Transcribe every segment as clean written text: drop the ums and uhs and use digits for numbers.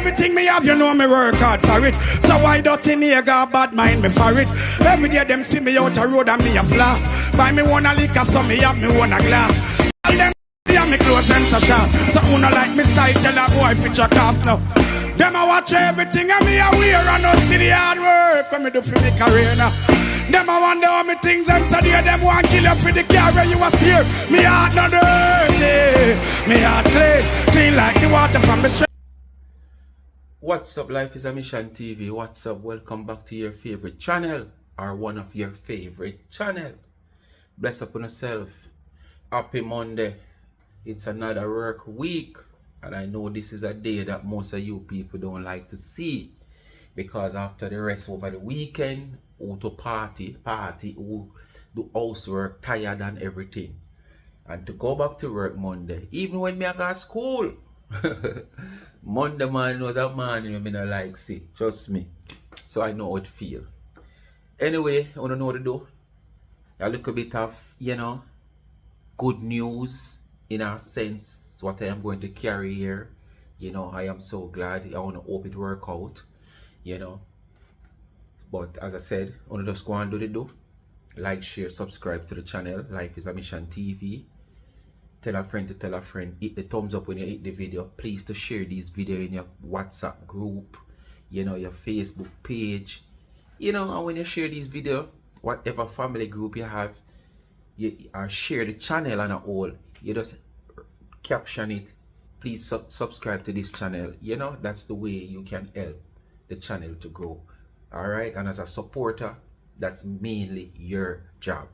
Everything me have, you know me work hard for it. So why don't you nigga bad mind me for it? Every day them see me out a road and me a flash. Buy me one a liquor, so me have me one a glass. All them me close them so sharp. So who no like me style, tell a boy fit your calf now. Them a watch everything and me a wear and no see the hard work when me do for me career now. Them a wonder how me things and so there them want kill you for the car where you was here. Me heart not dirty, me heart clean like the water from the stream. What's up, Life is a Mission TV? What's up? Welcome back to your favorite channel, or one of your favorite channel. Bless up on yourself. Happy Monday. It's another work week, and I know this is a day that most of you people don't like to see, because after the rest over the weekend, who to party, who do housework, tired and everything, and to go back to work Monday, even when me I go to school. Monday man was a morning when me not like see, trust me. So I know how it feel. Anyway, I don't know what to do. A little bit of, good news in a sense, what I am going to carry here. I am so glad. I want to hope it work out, But as I said, I want to just go and do the do. Like, share, subscribe to the channel, Life is a Mission TV. Tell a friend to tell a friend. Hit the thumbs up when you hit the video. Please to share this video in your WhatsApp group, your Facebook page. And when you share this video, whatever family group you have, you share the channel and all. You just caption it. Please subscribe to this channel. That's the way you can help the channel to grow. Alright, and as a supporter, that's mainly your job,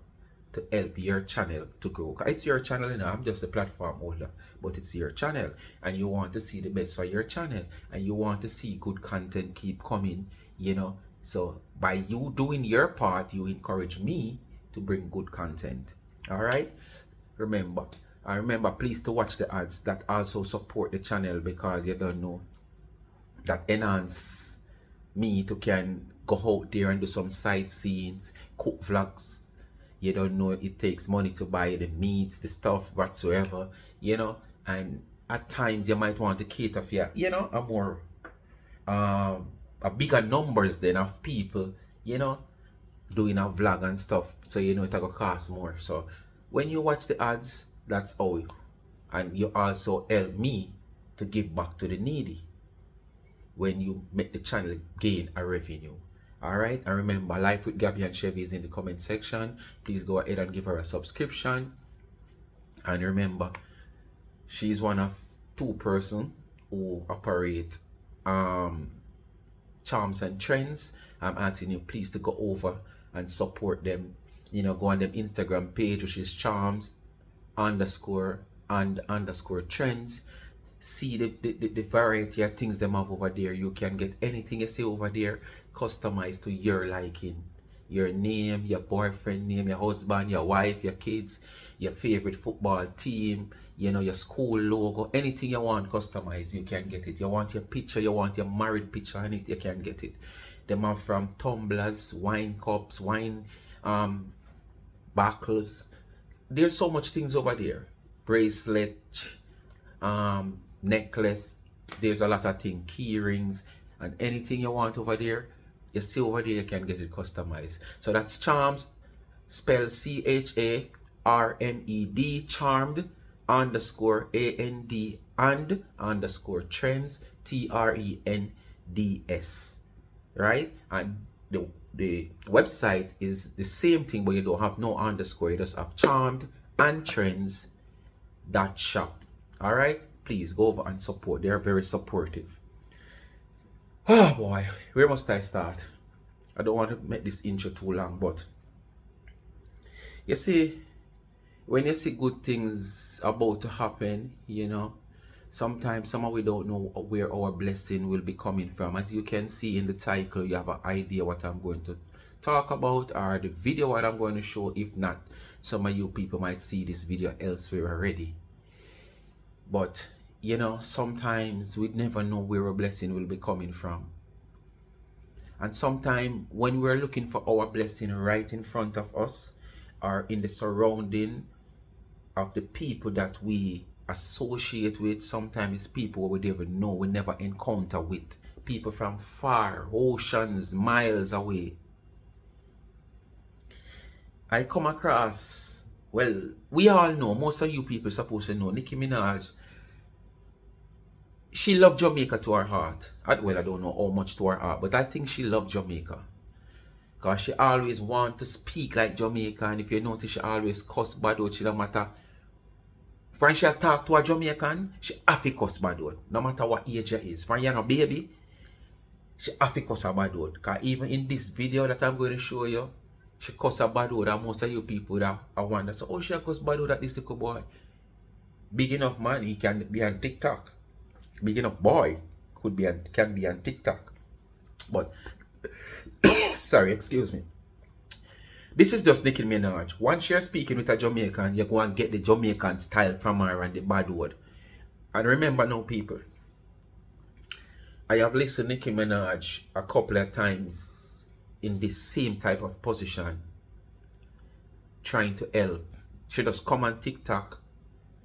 to help your channel to grow. It's your channel, I'm just a platform holder, but it's your channel, and you want to see the best for your channel, and you want to see good content keep coming, So by you doing your part, you encourage me to bring good content. Alright, remember, please to watch the ads that also support the channel, because you don't know that enhance me to can go out there and do some sightseeing, cook vlogs. You don't know it takes money to buy the meats, the stuff whatsoever, and at times you might want to cater for a more a bigger numbers then of people, doing a vlog and stuff, so it will cost more. So when you watch the ads, that's how and you also help me to give back to the needy when you make the channel gain a revenue. Alright, and remember, Life with Gabby and Chevy is in the comment section. Please go ahead and give her a subscription. And remember, she's one of 2 persons who operate Charms and Trends. I'm asking you please to go over and support them. Go on them Instagram page, which is Charms _and_ Trends. See the variety of things them have over there. You can get anything you see over there customized to your liking. Your name, your boyfriend name, your husband, your wife, your kids, your favorite football team, your school logo, anything you want customized, you can get it. You want your picture, you want your married picture on it, you can get it. Them are from tumblers, wine cups, wine buckles. There's so much things over there. Bracelet, necklace, there's a lot of things, key rings, and anything you want over there, you see over there, you can get it customized. So that's Charms, spelled CHARMED, charmed _AND _ trends, TRENDS, right? And the website is the same thing, but you don't have no underscore, you just have charmed and trends.shop. Alright, please go over and support. They are very supportive. Oh boy, where must I start? I don't want to make this intro too long, but you see, when you see good things about to happen, sometimes somehow we don't know where our blessing will be coming from. As you can see in the title, you have an idea what I'm going to talk about, or the video what I'm going to show. If not, some of you people might see this video elsewhere already. But sometimes we never know where a blessing will be coming from. And sometimes when we're looking for our blessing right in front of us, or in the surrounding of the people that we associate with. Sometimes it's people we never know, we never encounter with. People from far, oceans, miles away. I come across, well, we all know, most of you people supposed to know, Nicki Minaj, she loved Jamaica to her heart. Well, I don't know how much to her heart, but I think she loved Jamaica. Because she always want to speak like Jamaica, and if you notice, she always cuss bad out. She don't matter. When she talk to a Jamaican, she have to cuss bad out. No matter what age she is. When you're a baby, she have to cuss a bad out. Because even in this video that I'm going to show you, she cuss a bad out, and most of you people that I wonder, so, oh, she cuss bad out at this little boy. Big enough man, he can be on TikTok. Big enough boy can be on TikTok. But sorry, excuse me. This is just Nicki Minaj. Once you're speaking with a Jamaican, you go and get the Jamaican style from her and the bad word. And remember now, people, I have listened to Nicki Minaj a couple of times in this same type of position, trying to help. She just come on TikTok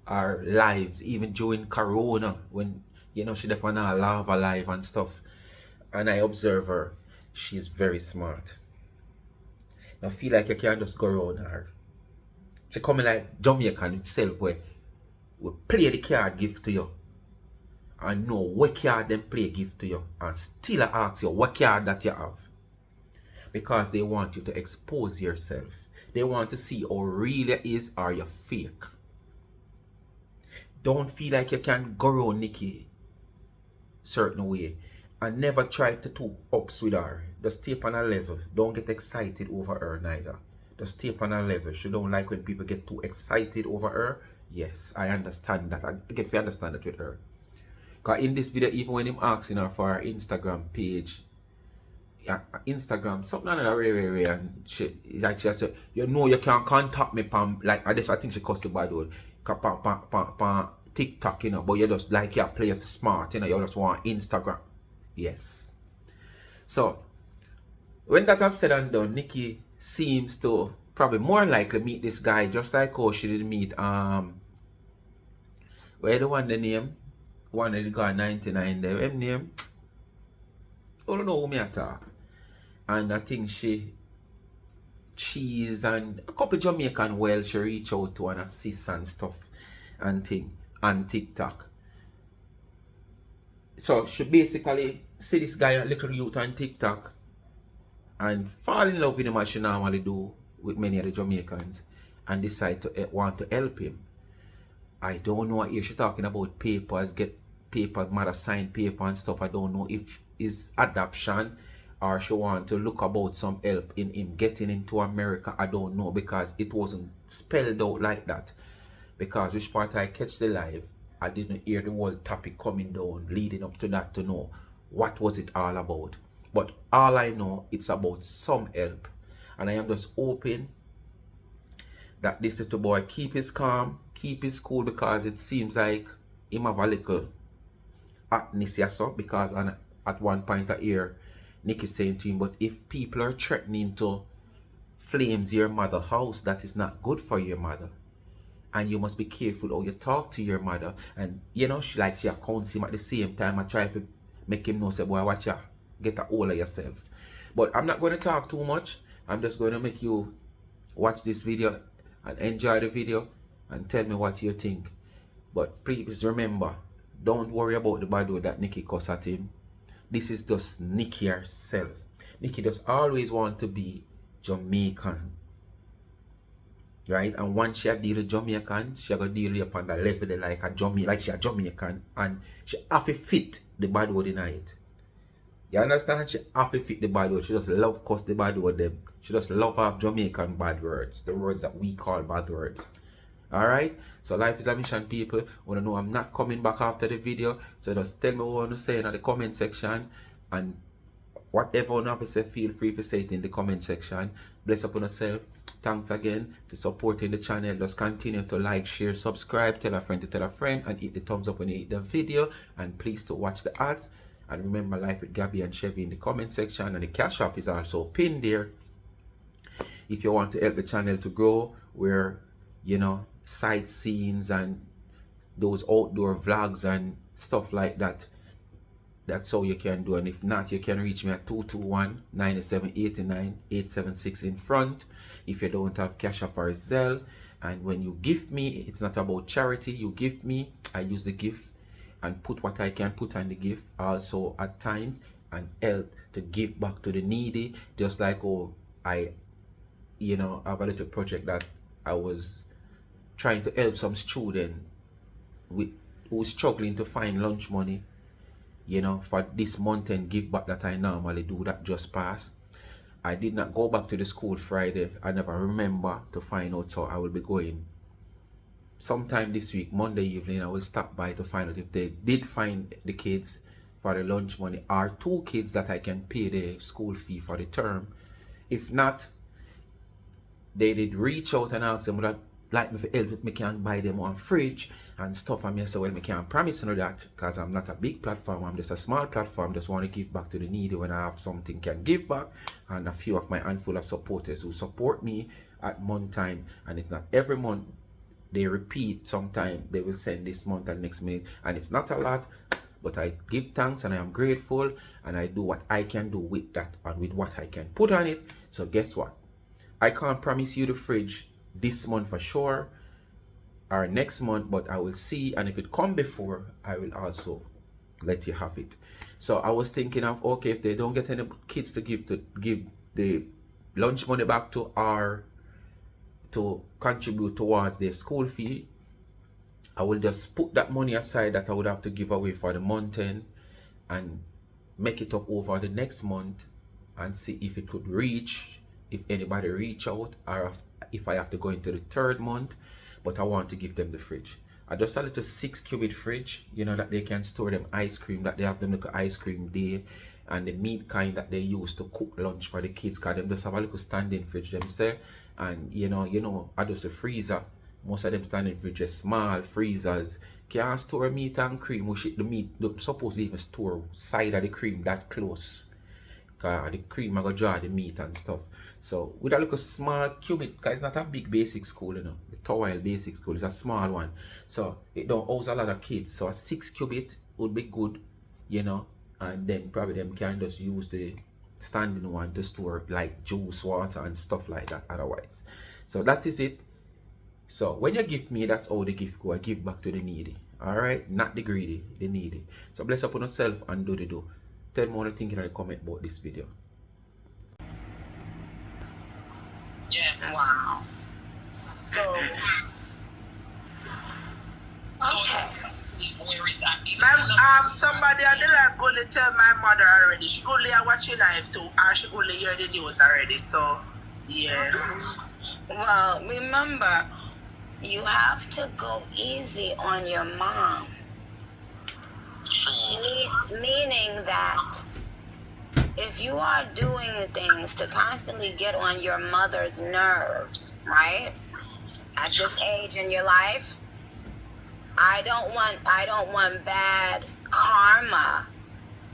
or lives, even during Corona, when, you know, she did on her lava live and stuff. And I observe her. She's very smart. I feel like you can't just go around her. She coming like Jamaican itself, where we play the card give to you and know what card them play give to you, and still ask you what card that you have. Because they want you to expose yourself. They want to see how real you is or you fake. Don't feel like you can go around Nicki certain way and never try to two ups with her. Just stay on a level. Don't get excited over her neither. Just stay on a level. She don't like when people get too excited over her. Yes, I understand that. I get to understand that with her. Because in this video, even when I'm asking her for her Instagram page, Instagram, something like that, and she said, you know, you can't contact me, Pam. Like, I think she cussed the bad word. TikTok, you know, but you just like you play smart, you know, you just want Instagram. Yes. So, when that I've said and done, Nicki seems to probably more likely meet this guy just like how she did meet, where the one the name? One that got 99 there. Him name? I don't know who me attack. And I think she's and a couple Jamaican well she reach out to and assist and stuff and thing on TikTok. So she basically see this guy, a little youth on TikTok, and fall in love with him as she normally do with many of the Jamaicans, and decide to want to help him. I don't know what she's talking about papers, get paper, mother sign paper and stuff. I don't know if it's adoption or she want to look about some help in him getting into America. I don't know, because it wasn't spelled out like that. Because which part I catch the live, I didn't hear the whole topic coming down leading up to that to know what was it all about. But all I know, it's about some help. And I am just hoping that this little boy keep his calm, keep his cool, because it seems like him have a little hotness, because at one point I hear Nicki saying to him, but if people are threatening to flames your mother's house, that is not good for your mother. And you must be careful how you talk to your mother. And you know, she accounts him at the same time. I try to make him know, say, boy, watch ya, get a hold of yourself. But I'm not going to talk too much. I'm just going to make you watch this video and enjoy the video and tell me what you think. But please remember, don't worry about the bad word that Nicki cuss at him. This is just Nicki herself. Nicki does always want to be Jamaican. Right? And once she deal with Jamaican, she gonna deal with upon the level like she a Jamaican, and she have to fit the bad word in it. You understand? She have to fit the bad word. She just love cuss the bad word them. She just love have Jamaican bad words. The words that we call bad words. Alright? So life is a mission, people. Wanna know I'm not coming back after the video. So just tell me what you want to say in the comment section. And whatever you have to say, feel free to say it in the comment section. Bless upon yourself. Thanks again for supporting the channel. Just continue to like, share, subscribe, tell a friend to tell a friend, and hit the thumbs up when you hit the video. And please to watch the ads. And remember, Life with Gabby and Chevy in the comment section. And the cash app is also pinned there. If you want to help the channel to grow, where, you know, sightseeings and those outdoor vlogs and stuff like that. That's how you can do. And if not, you can reach me at 221-9789-876 in front if you don't have Cash App or Zelle. And when you give me, it's not about charity. You give me, I use the gift and put what I can put on the gift also at times, and help to give back to the needy. Just like, oh, I have a little project that I was trying to help some student who's struggling to find lunch money, for this month, and give back that I normally do that just passed. I did not go back to the school Friday. I never remember to find out, so I will be going sometime this week, Monday evening. I will stop by to find out if they did find the kids for the lunch money, or 2 kids that I can pay the school fee for the term. If not, they did reach out and ask them would like me for help if me can buy them one fridge and stuff. And me say, well, me can't promise you that, because I'm not a big platform, I'm just a small platform. Just want to give back to the needy when I have something can give back. And a few of my handful of supporters who support me at month time, and it's not every month they repeat. Sometimes they will send this month and next minute, and it's not a lot, but I give thanks and I am grateful, and I do what I can do with that and with what I can put on it. So guess what? I can't promise you the fridge this month for sure, or next month, but I will see, and if it come before, I will also let you have it. So I was thinking of, okay, if they don't get any kids to give the lunch money back to, or to contribute towards their school fee, I will just put that money aside that I would have to give away for the month end, and make it up over the next month, and see if it could reach, if anybody reach out, or if I have to go into the 3rd month. But I want to give them the fridge. I just a little 6-cubic fridge, that they can store them ice cream, that they have them little ice cream day, and the meat kind that they use to cook lunch for the kids, because them just have a little standing fridge them say. And I just a freezer. Most of them standing fridges, small freezers, can't store meat and cream. We ship the meat, don't suppose to even store side of the cream that close, because the cream I go draw the meat and stuff. So with a little small cubic, because it's not a big basic school, the Towel basic school is a small one, so it don't house a lot of kids. So a 6-cubic would be good, and then probably them can just use the standing one to store like juice, water and stuff like that otherwise. So that is it. So when you give me, that's how the gift go. I give back to the needy. Alright, not the greedy, the needy. So bless upon yourself and do the do. Tell me what you think in the comment about this video. Yes. Wow. So, okay. Somebody on the live gonna tell my mother already. She gonna watch your live too, and she gonna hear the news already. So, yeah. Well, remember, you have to go easy on your mom. Meaning that if you are doing things to constantly get on your mother's nerves, right? At this age in your life, I don't want bad karma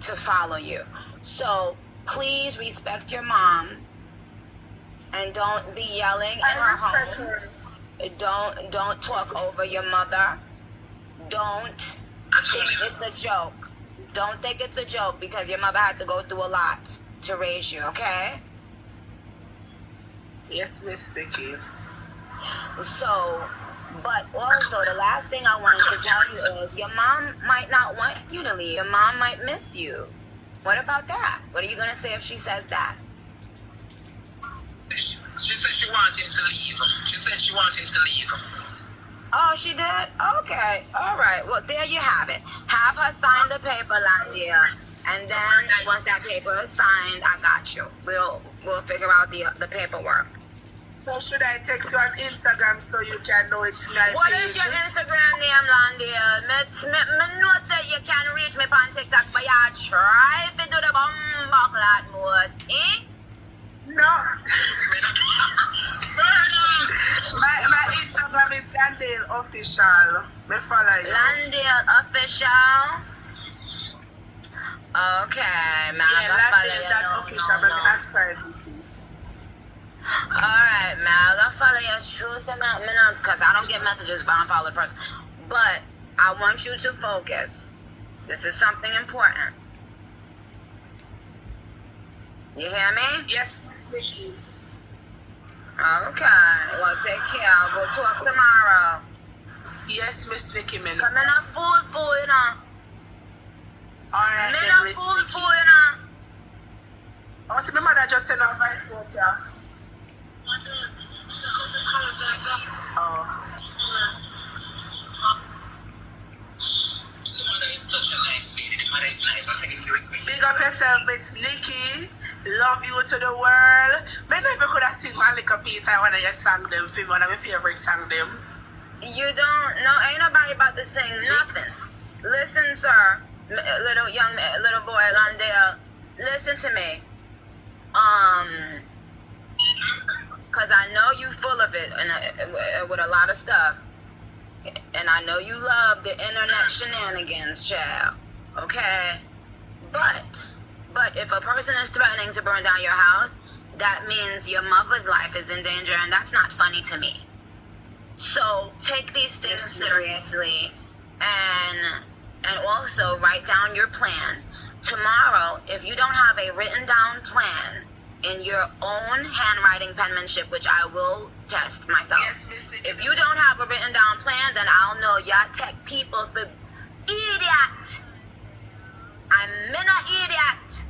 to follow you. So please respect your mom and don't be yelling at her home. Don't talk over your mother. Don't think it's a joke. Don't think it's a joke, because your mother had to go through a lot to raise you, okay? Yes, Miss Vicky. So, but also the last thing I wanted to tell you is your mom might not want you to leave. Your mom might miss you. What about that? What are you going to say if she says that? She said she wanted him to leave. She said she wanted him to leave. Oh, she did? Okay. All right. Well, there you have it. Have her sign the paper, Landia. And then once that paper is signed, I got you. We'll figure out the paperwork. So should I text you on Instagram so you can know it's my What page? is your Instagram name, Landia? Me know that you can reach me on TikTok, but you try to do the bumbucklat most, eh? No. my Instagram is Landale Official. Me follow you. Landale Official. Okay, man. Yeah, Landale that official, but me not private. Alright, man. I'm gonna follow your shoes, because I don't get messages if I don't follow the person. But I want you to focus. This is something important. You hear me? Yes, Nicki. Okay. Well, take care. We'll talk tomorrow. Yes, Miss Nicki Minaj. Come in a fool, you know. Alright Me then, no Miss fool, Nicki. you know. Oh, see, my mother just sent out voice note, yeah. Oh. The mother is such a nice lady. The mother is nice. I think you respect. Big up yourself, Miss Nicki. Love you to the world. Me know if you could have sing my little piece, I want to just sing them for one of my favorite song them. You don't know. Ain't nobody about to sing nothing. Listen, sir. Little boy, Landale. Listen to me. Cause I know you full of it and with a lot of stuff. And I know you love the internet shenanigans, child. Okay? But if a person is threatening to burn down your house, that means your mother's life is in danger, and that's not funny to me. So take these things seriously, and also write down your plan. Tomorrow, if you don't have a written down plan in your own handwriting penmanship, which I will test myself. Yes, Miss Nicki. If you don't have a written down plan, then I'll know y'all tech people for idiot. I'm an idiot.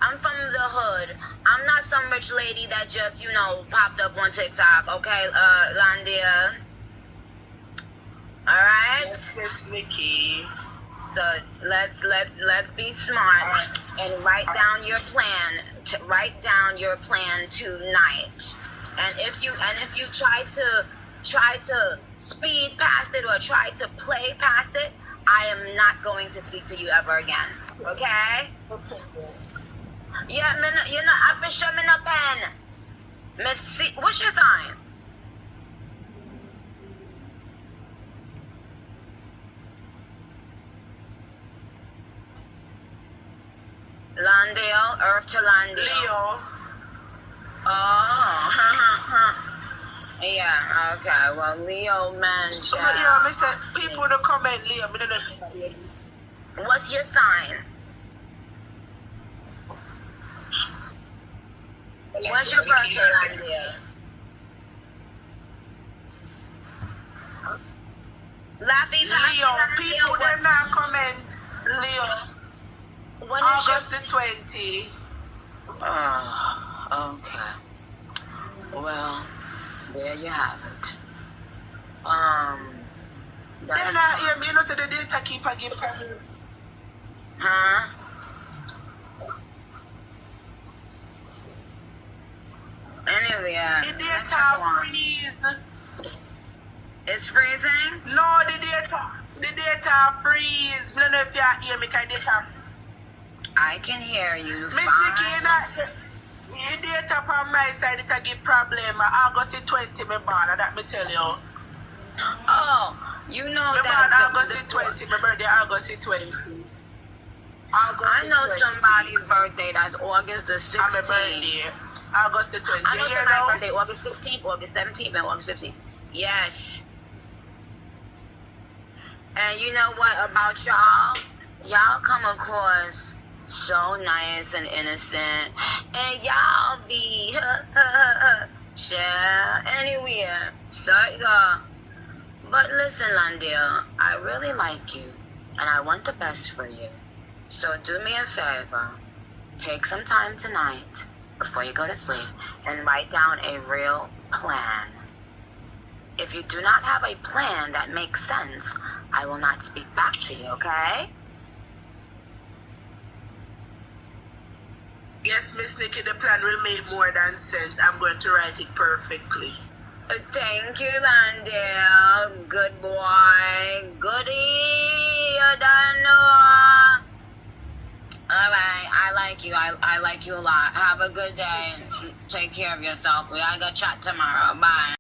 I'm from the hood. I'm not some rich lady that just, popped up on TikTok, okay, Landia? Alright? Yes, Miss Nicki. So let's be smart and write down your plan. Write down your plan tonight. And if you try to speed past it or try to play past it, I am not going to speak to you ever again. Okay? Yeah, I for sure me no pen. Miss, what's your sign? Landale, Earth to Landale. Leo. Oh, yeah, okay. Well, Leo, man, So, Leo, me say, people don't comment Leo. Me don't know. what's your sign? What's your birthday, Landale? Leo, people them not comment Leo. When is August the 20. Oh, okay. Well, there you have it. They're not here. Me know say the data keep a give problem. Huh? Anyway, The data freeze. it's freezing? No, the data freeze. Me don't know if you hear me, cause data. I can hear you. Miss fine. Nicki, the data from my side it a give problem. August the 20, me born. That me tell you. Oh, you know Me born that. August the 20. My birthday August the 20. August I know the 20. somebody's birthday that's August the I'm a 16th. birthday. August the 20. I know You somebody's know? birthday August 16th, August 17th, and August 15th. Yes. And you know what about y'all? Y'all come across so nice and innocent, and y'all be share anywhere. So but listen, Landale, I really like you, and I want the best for you. So do me a favor, take some time tonight before you go to sleep and write down a real plan. If you do not have a plan that makes sense, I will not speak back to you, okay? Yes, Miss Nicki, the plan will make more than sense. I'm going to write it perfectly. Thank you, Landale. Good boy. Goody. You done know. All right. I like you. I like you a lot. Have a good day. Take care of yourself. We gotta go chat tomorrow. Bye.